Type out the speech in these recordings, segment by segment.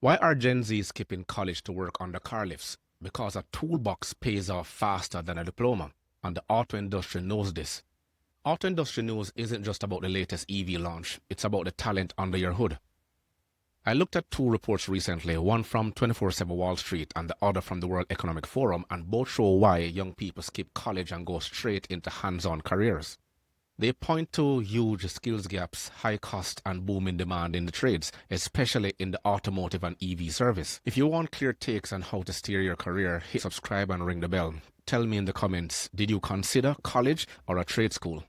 Why are Gen Z skipping college to work on the car lifts? Because a toolbox pays off faster than a diploma, and the auto industry knows this. Auto industry news isn't just about the latest EV launch, it's about the talent under your hood. I looked at two reports recently, one from 24/7 Wall Street and the other from the World Economic Forum, and both show why young people skip college and go straight into hands-on careers. They point to huge skills gaps, high cost, and booming demand in the trades, especially in the automotive and EV service. If you want clear takes on how to steer your career, hit subscribe and ring the bell. Tell me in the comments, did you consider college or a trade school?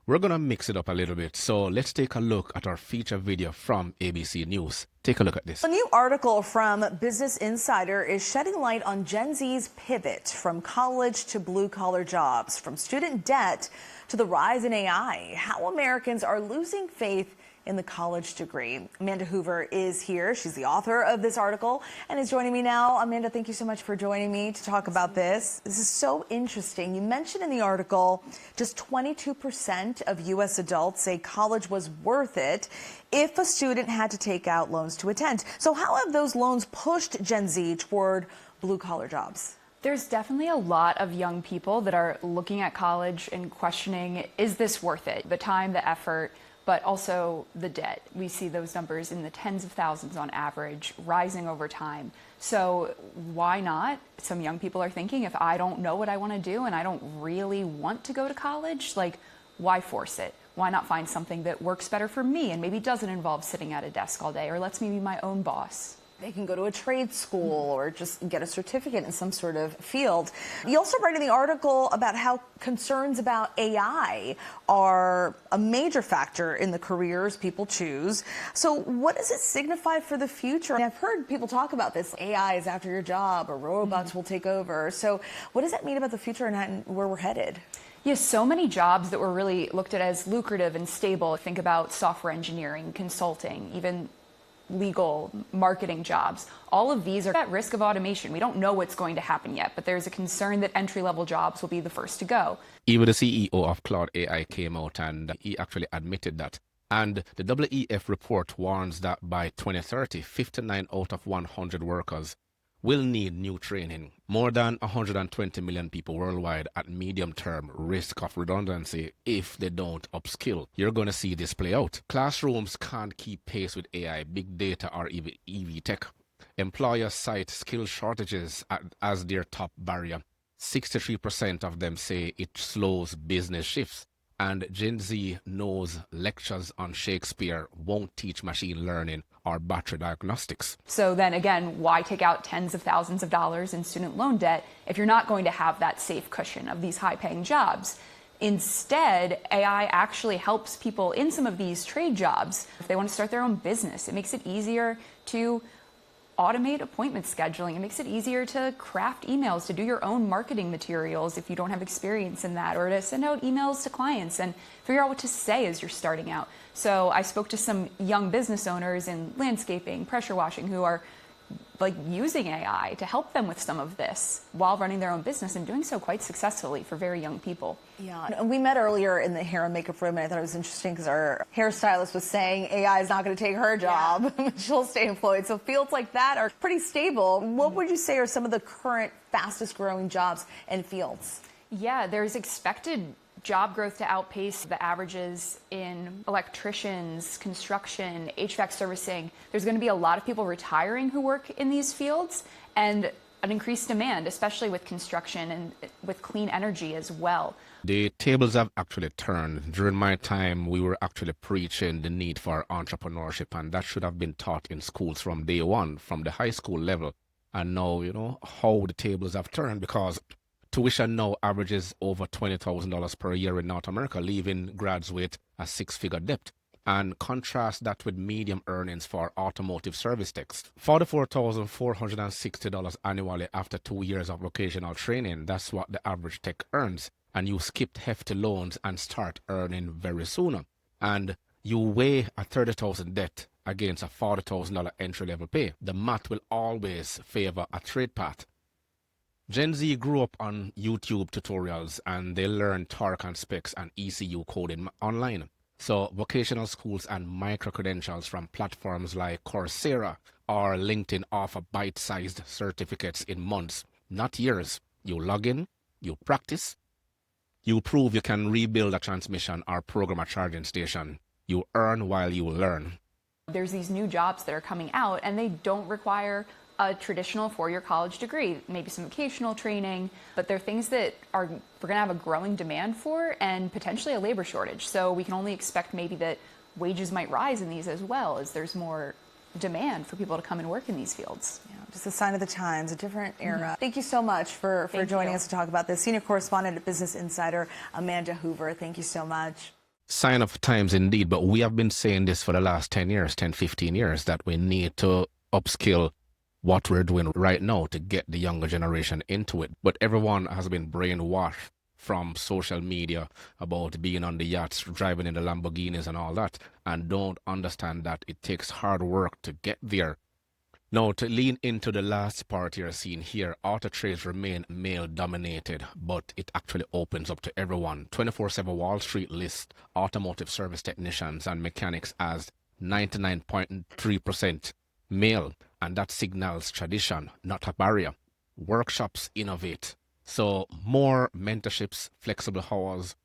We're going to mix it up a little bit, so let's take a look at our feature video from ABC News. Take a look at this. A new article from Business Insider is shedding light on Gen Z's pivot from college to blue-collar jobs, from student debt to the rise in AI, how Americans are losing faith in the college degree. Amanda Hoover is here. She's the author of this article and is joining me now. Amanda, thank you so much for joining me to talk about this. This is so interesting. You mentioned in the article just 22% of U.S. adults say college was worth it if a student had to take out loans to attend. So how have those loans pushed Gen Z toward blue-collar jobs? There's definitely a lot of young people that are looking at college and questioning, is this worth it? The time, the effort, but also the debt. We see those numbers in the tens of thousands on average, rising over time. So why not? Some young people are thinking, if I don't know what I want to do and I don't really want to go to college, like, why force it? Why not find something that works better for me and maybe doesn't involve sitting at a desk all day or lets me be my own boss? They can go to a trade school or just get a certificate in some sort of field. You also write in the article about how concerns about AI are a major factor in the careers people choose. So what does it signify for the future? I've heard people talk about this. AI is after your job or robots will take over. So what does that mean about the future and where we're headed? Yes, so many jobs that were really looked at as lucrative and stable. Think about software engineering, consulting, even legal marketing jobs. All of these are at risk of automation. We don't know what's going to happen yet, but there's a concern that entry-level jobs will be the first to go. Even the CEO of Cloud AI came out and he actually admitted that. And the WEF report warns that by 2030, 59 out of 100 workers will need new training. More than 120 million people worldwide at medium-term risk of redundancy if they don't upskill. You're going to see this play out. Classrooms can't keep pace with AI, big data, or even EV tech. Employers cite skill shortages as their top barrier. 63% of them say it slows business shifts. And Gen Z knows lectures on Shakespeare won't teach machine learning or battery diagnostics. So then again, why take out tens of thousands of dollars in student loan debt if you're not going to have that safe cushion of these high-paying jobs? Instead, AI actually helps people in some of these trade jobs. If they want to start their own business, it makes it easier to automate appointment scheduling. It makes it easier to craft emails, to do your own marketing materials if you don't have experience in that, or to send out emails to clients and figure out what to say as you're starting out. So I spoke to some young business owners in landscaping, pressure washing, who are like using AI to help them with some of this while running their own business and doing so quite successfully for very young people. Yeah, and we met earlier in the hair and makeup room, and I thought it was interesting because our hairstylist was saying AI is not going to take her job. Yeah. She'll stay employed. So fields like that are pretty stable. What would you say are some of the current fastest growing jobs and fields? Yeah, there's expected job growth to outpace the averages in electricians, construction, HVAC servicing. There's going to be a lot of people retiring who work in these fields and an increased demand, especially with construction and with clean energy as well. The tables have actually turned. During my time, we were actually preaching the need for entrepreneurship, and that should have been taught in schools from day one, from the high school level. And now, you know, how the tables have turned, because tuition now averages over $20,000 per year in North America, leaving grads with a six-figure debt. And contrast that with medium earnings for automotive service techs. $44,460 annually after 2 years of vocational training. That's what the average tech earns. And you skipped hefty loans and start earning very soon. And you weigh a $30,000 debt against a $40,000 entry-level pay. The math will always favor a trade path. Gen Z grew up on YouTube tutorials and they learn torque and specs and ECU coding online. So vocational schools and micro-credentials from platforms like Coursera, or LinkedIn offer bite-sized certificates in months, not years. You log in, you practice, you prove you can rebuild a transmission or program a charging station. You earn while you learn. There's these new jobs that are coming out, and they don't require a traditional four-year college degree, maybe some vocational training, but they're things that we're going to have a growing demand for and potentially a labor shortage. So we can only expect maybe that wages might rise in these as well as there's more demand for people to come and work in these fields. Yeah, just a sign of the times, a different era. Thank you so much for joining us to talk about this. Senior correspondent at Business Insider, Amanda Hoover, thank you so much. Sign of times indeed, but we have been saying this for the last 10 years, 10, 15 years, that we need to upskill what we're doing right now to get the younger generation into it. But everyone has been brainwashed from social media about being on the yachts, driving in the Lamborghinis and all that, and don't understand that it takes hard work to get there. Now, to lean into the last part you're seeing here, auto trades remain male-dominated, but it actually opens up to everyone. 24/7 Wall Street lists automotive service technicians and mechanics as 99.3% male, and that signals tradition, not a barrier. Workshops innovate. So more mentorships, flexible hours.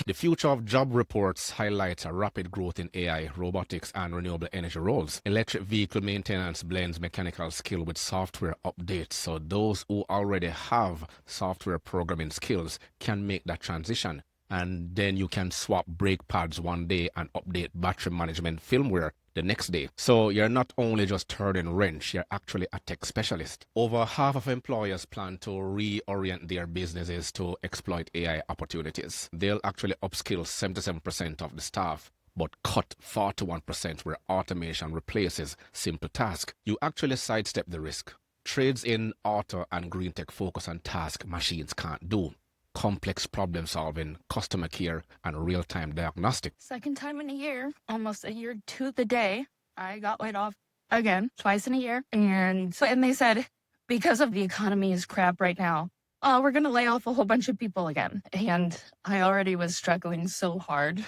The future of job reports highlights a rapid growth in AI, robotics, and renewable energy roles. Electric vehicle maintenance blends mechanical skill with software updates, so those who already have software programming skills can make that transition. And then you can swap brake pads one day and update battery management firmware the next day. So you're not only just turning wrench, you're actually a tech specialist. Over half of employers plan to reorient their businesses to exploit AI opportunities. They'll actually upskill 77% of the staff, but cut 41% where automation replaces simple tasks. You actually sidestep the risk. Trades in auto and green tech focus on tasks machines can't do. Complex problem solving, customer care, and real-time diagnostics. Second time in a year, almost a year to the day, I got laid off again, twice in a year. And they said, because of the economy is crap right now, we're going to lay off a whole bunch of people again. And I already was struggling so hard,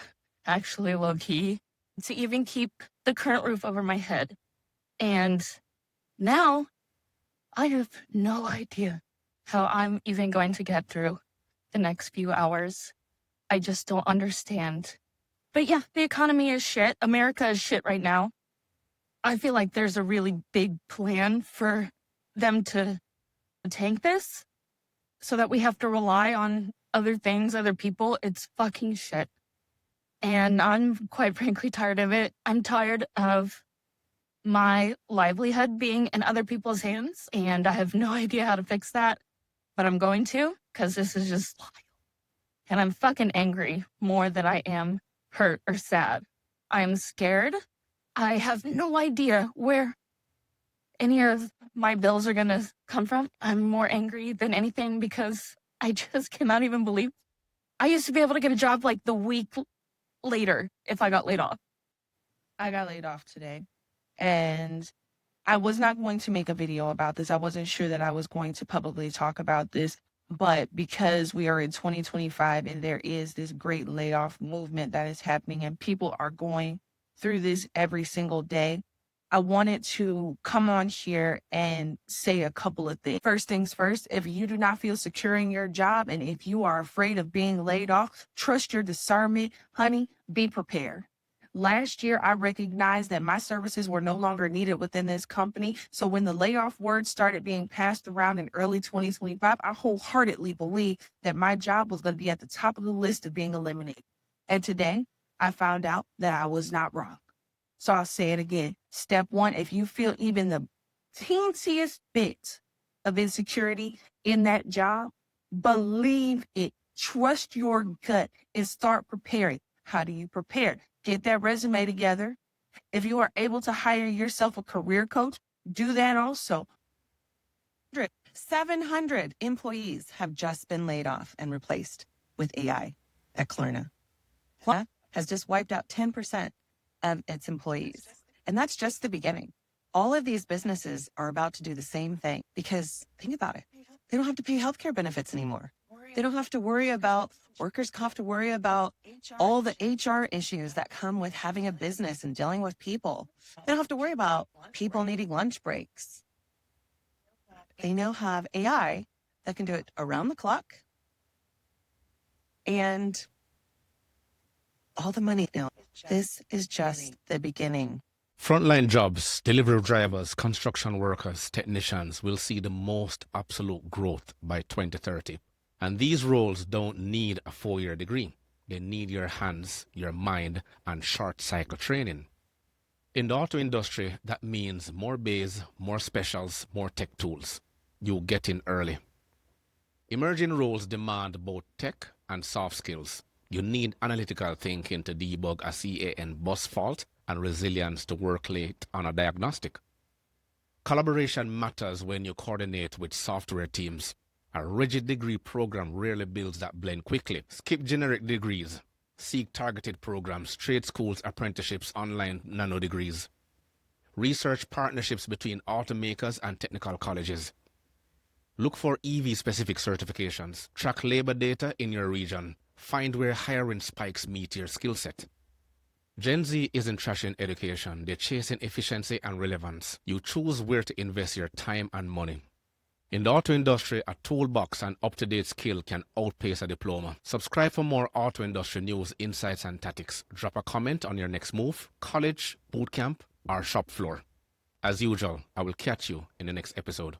actually low-key, to even keep the current roof over my head. And now I have no idea how I'm even going to get through the next few hours. I just don't understand. But yeah, the economy is shit. America is shit right now. I feel like there's a really big plan for them to tank this so that we have to rely on other things, other people. It's fucking shit. And I'm quite frankly tired of it. I'm tired of my livelihood being in other people's hands, and I have no idea how to fix that, but I'm going to, because this is just wild. And I'm fucking angry more than I am hurt or sad. I am scared. I have no idea where any of my bills are going to come from. I'm more angry than anything because I just cannot even believe. I used to be able to get a job like the week later if I got laid off. I got laid off today, and I was not going to make a video about this. I wasn't sure that I was going to publicly talk about this, but because we are in 2025 and there is this great layoff movement that is happening and people are going through this every single day, I wanted to come on here and say a couple of things. First things first, if you do not feel secure in your job and if you are afraid of being laid off, trust your discernment. Honey, be prepared. Last year, I recognized that my services were no longer needed within this company. So when the layoff word started being passed around in early 2025, I wholeheartedly believed that my job was going to be at the top of the list of being eliminated. And today, I found out that I was not wrong. So I'll say it again. Step one, if you feel even the teensiest bit of insecurity in that job, believe it. Trust your gut and start preparing. How do you prepare? Get that resume together. If you are able to hire yourself a career coach, do that also. 700 employees have just been laid off and replaced with AI at Klarna. Klarna has just wiped out 10% of its employees. And that's just the beginning. All of these businesses are about to do the same thing because think about it. They don't have to pay healthcare benefits anymore. They don't have to worry about, workers have to worry about all the HR issues that come with having a business and dealing with people. They don't have to worry about people needing lunch breaks. They now have AI that can do it around the clock. And all the money now. This is just the beginning. Frontline jobs, delivery drivers, construction workers, technicians will see the most absolute growth by 2030. And these roles don't need a 4-year degree. They need your hands, your mind, and short cycle training. In the auto industry, that means more bays, more specials, more tech tools. You get in early. Emerging roles demand both tech and soft skills. You need analytical thinking to debug a CAN bus fault and resilience to work late on a diagnostic. Collaboration matters when you coordinate with software teams. A rigid degree program rarely builds that blend quickly. Skip generic degrees. Seek targeted programs, trade schools, apprenticeships, online nano degrees. Research partnerships between automakers and technical colleges. Look for EV-specific certifications. Track labor data in your region. Find where hiring spikes meet your skill set. Gen Z isn't trashing education. They're chasing efficiency and relevance. You choose where to invest your time and money. In the auto industry, a toolbox and up-to-date skill can outpace a diploma. Subscribe for more auto industry news, insights, and tactics. Drop a comment on your next move, college, bootcamp, or shop floor. As usual, I will catch you in the next episode.